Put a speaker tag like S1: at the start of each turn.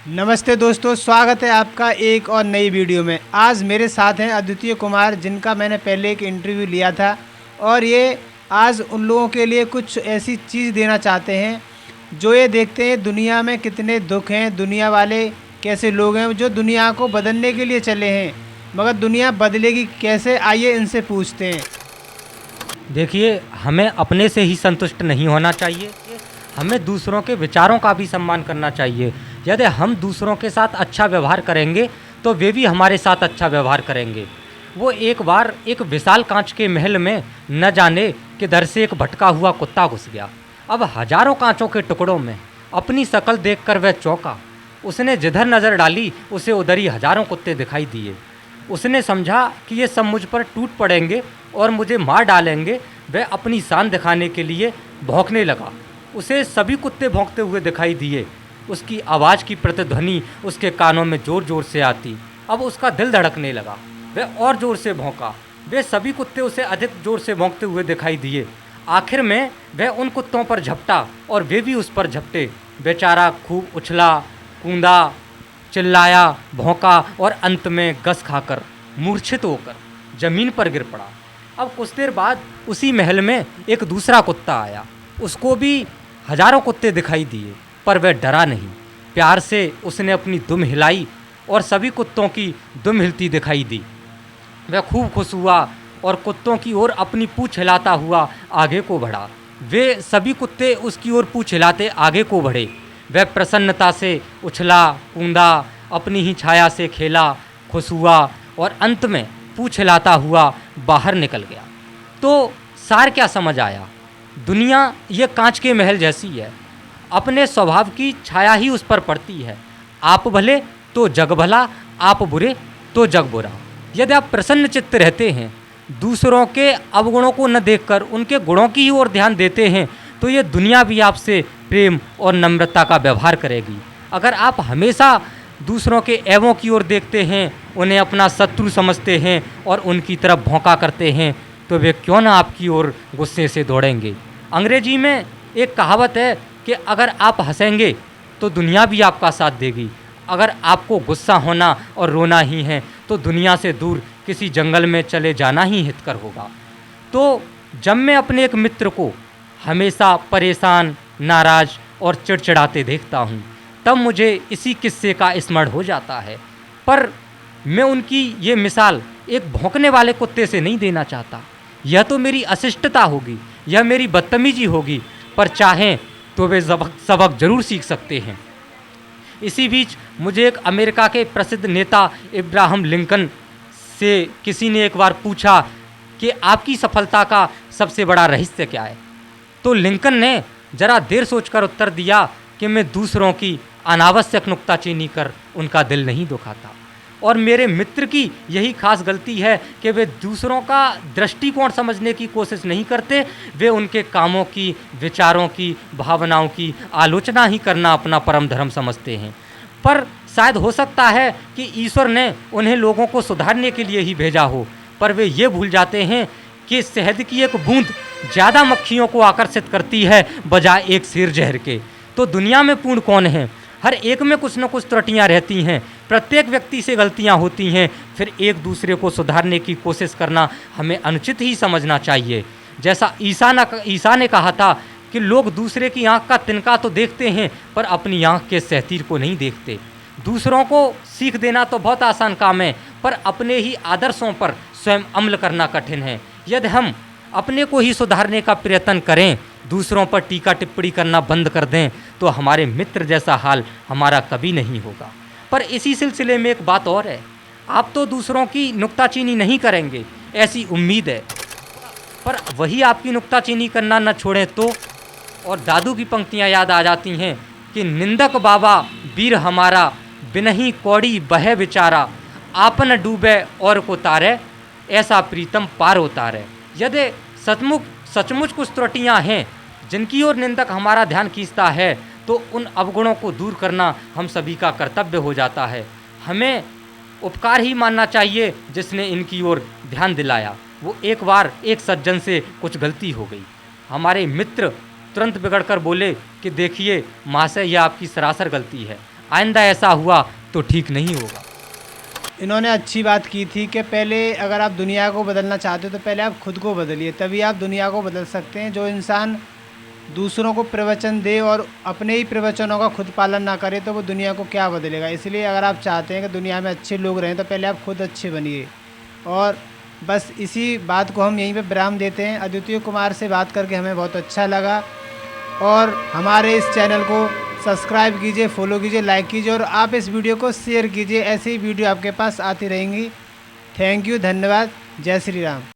S1: नमस्ते दोस्तों, स्वागत है आपका एक और नई वीडियो में। आज मेरे साथ हैं अद्वितीय कुमार, जिनका मैंने पहले एक इंटरव्यू लिया था और ये आज उन लोगों के लिए कुछ ऐसी चीज़ देना चाहते हैं जो ये देखते हैं दुनिया में कितने दुख हैं, दुनिया वाले कैसे लोग हैं जो दुनिया को बदलने के लिए चले हैं, मगर दुनिया बदलेगी कैसे, आइए इनसे पूछते हैं।
S2: देखिए, हमें अपने से ही संतुष्ट नहीं होना चाहिए। हमें दूसरों के विचारों का भी सम्मान करना चाहिए। यदि हम दूसरों के साथ अच्छा व्यवहार करेंगे तो वे भी हमारे साथ अच्छा व्यवहार करेंगे। वो एक बार एक विशाल कांच के महल में न जाने किधर से एक भटका हुआ कुत्ता घुस गया। अब हजारों कांचों के टुकड़ों में अपनी शक्ल देखकर वह चौंका। उसने जिधर नज़र डाली उसे उधर ही हजारों कुत्ते दिखाई दिए। उसने समझा कि ये सब मुझ पर टूट पड़ेंगे और मुझे मार डालेंगे। वह अपनी शान दिखाने के लिए भौंकने लगा। उसे सभी कुत्ते भौंकते हुए दिखाई दिए। उसकी आवाज़ की प्रतिध्वनि उसके कानों में ज़ोर ज़ोर से आती। अब उसका दिल धड़कने लगा। वह और ज़ोर से भौंका। वे सभी कुत्ते उसे अधिक ज़ोर से भौंकते हुए दिखाई दिए। आखिर में वह उन कुत्तों पर झपटा और वे भी उस पर झपटे। बेचारा खूब उछला, कूदा, चिल्लाया, भौंका और अंत में गस खाकर मूर्छित होकर ज़मीन पर गिर पड़ा। अब कुछ देर बाद उसी महल में एक दूसरा कुत्ता आया। उसको भी हजारों कुत्ते दिखाई दिए, पर वह डरा नहीं। प्यार से उसने अपनी दुम हिलाई और सभी कुत्तों की दुम हिलती दिखाई दी। वह खूब खुश हुआ और कुत्तों की ओर अपनी पूँछ हिलाता हुआ आगे को बढ़ा। वे सभी कुत्ते उसकी ओर पूँछ हिलाते आगे को बढ़े। वह प्रसन्नता से उछला, कूदा, अपनी ही छाया से खेला, खुश हुआ और अंत में पूँछ हिलाता हुआ बाहर निकल गया। तो सार क्या समझ आया? दुनिया ये कांच के महल जैसी है। अपने स्वभाव की छाया ही उस पर पड़ती है। आप भले तो जग भला, आप बुरे तो जग बुरा। यदि आप प्रसन्न चित्त रहते हैं, दूसरों के अवगुणों को न देखकर उनके गुणों की ही ओर ध्यान देते हैं, तो ये दुनिया भी आपसे प्रेम और नम्रता का व्यवहार करेगी। अगर आप हमेशा दूसरों के ऐबों की ओर देखते हैं, उन्हें अपना शत्रु समझते हैं और उनकी तरफ भौंका करते हैं, तो वे क्यों ना आपकी ओर गुस्से से दौड़ेंगे। अंग्रेजी में एक कहावत है कि अगर आप हंसेंगे तो दुनिया भी आपका साथ देगी। अगर आपको गुस्सा होना और रोना ही है तो दुनिया से दूर किसी जंगल में चले जाना ही हितकर होगा। तो जब मैं अपने एक मित्र को हमेशा परेशान, नाराज़ और चिड़चिड़ाते देखता हूँ, तब मुझे इसी किस्से का स्मरण हो जाता है। पर मैं उनकी ये मिसाल एक भौंकने वाले कुत्ते से नहीं देना चाहता। यह तो मेरी अशिष्टता होगी, यह मेरी बदतमीजी होगी, पर चाहें तो वे सबक जरूर सीख सकते हैं। इसी बीच मुझे एक अमेरिका के प्रसिद्ध नेता इब्राहिम लिंकन से किसी ने एक बार पूछा कि आपकी सफलता का सबसे बड़ा रहस्य क्या है। तो लिंकन ने जरा देर सोचकर उत्तर दिया कि मैं दूसरों की अनावश्यक नुक्ताचीनी कर उनका दिल नहीं दुखाता। और मेरे मित्र की यही खास गलती है कि वे दूसरों का दृष्टिकोण समझने की कोशिश नहीं करते। वे उनके कामों की, विचारों की, भावनाओं की आलोचना ही करना अपना परम धर्म समझते हैं। पर शायद हो सकता है कि ईश्वर ने उन्हें लोगों को सुधारने के लिए ही भेजा हो, पर वे ये भूल जाते हैं कि शहद की एक बूंद ज़्यादा मक्खियों को आकर्षित करती है बजाय एक शेर जहर के। तो दुनिया में पूर्ण कौन है? हर एक में कुछ न कुछ त्रुटियां रहती हैं। प्रत्येक व्यक्ति से गलतियां होती हैं। फिर एक दूसरे को सुधारने की कोशिश करना हमें अनुचित ही समझना चाहिए। जैसा ईसा ने कहा था कि लोग दूसरे की आंख का तिनका तो देखते हैं, पर अपनी आंख के सहतीर को नहीं देखते। दूसरों को सीख देना तो बहुत आसान काम है, पर अपने ही आदर्शों पर स्वयं अमल करना कठिन है। यदि हम अपने को ही सुधारने का प्रयत्न करें, दूसरों पर टीका टिप्पणी करना बंद कर दें, तो हमारे मित्र जैसा हाल हमारा कभी नहीं होगा। पर इसी सिलसिले में एक बात और है, आप तो दूसरों की नुक्ताचीनी नहीं करेंगे, ऐसी उम्मीद है, पर वही आपकी नुक्ताचीनी करना न छोड़ें तो। और दादू की पंक्तियां याद आ जाती हैं कि निंदक बाबा वीर हमारा, बिनही कौड़ी बहे विचारा, आपन डूबे और को तारे, ऐसा प्रीतम पार उतारे। यदि सचमुच कुछ त्रुटियां हैं जिनकी ओर निंदक हमारा ध्यान खींचता है, तो उन अवगुणों को दूर करना हम सभी का कर्तव्य हो जाता है। हमें उपकार ही मानना चाहिए जिसने इनकी ओर ध्यान दिलाया। वो एक बार एक सज्जन से कुछ गलती हो गई। हमारे मित्र तुरंत बिगड़कर बोले कि देखिए महाशय, यह आपकी सरासर गलती है, आइंदा ऐसा हुआ तो ठीक नहीं होगा।
S1: इन्होंने अच्छी बात की थी कि पहले अगर आप दुनिया को बदलना चाहते हो तो पहले आप खुद को बदलिए, तभी आप दुनिया को बदल सकते हैं। जो इंसान दूसरों को प्रवचन दे और अपने ही प्रवचनों का खुद पालन ना करे तो वो दुनिया को क्या बदलेगा। इसलिए अगर आप चाहते हैं कि दुनिया में अच्छे लोग रहें तो पहले आप खुद अच्छे बनिए। और बस इसी बात को हम यहीं पे विराम देते हैं। अद्वितीय कुमार से बात करके हमें बहुत अच्छा लगा और हमारे इस चैनल को सब्सक्राइब कीजिए, फॉलो कीजिए, लाइक कीजिए और आप इस वीडियो को शेयर कीजिए। ऐसे ही वीडियो आपके पास आती रहेंगी। थैंक यू, धन्यवाद, जय श्री राम।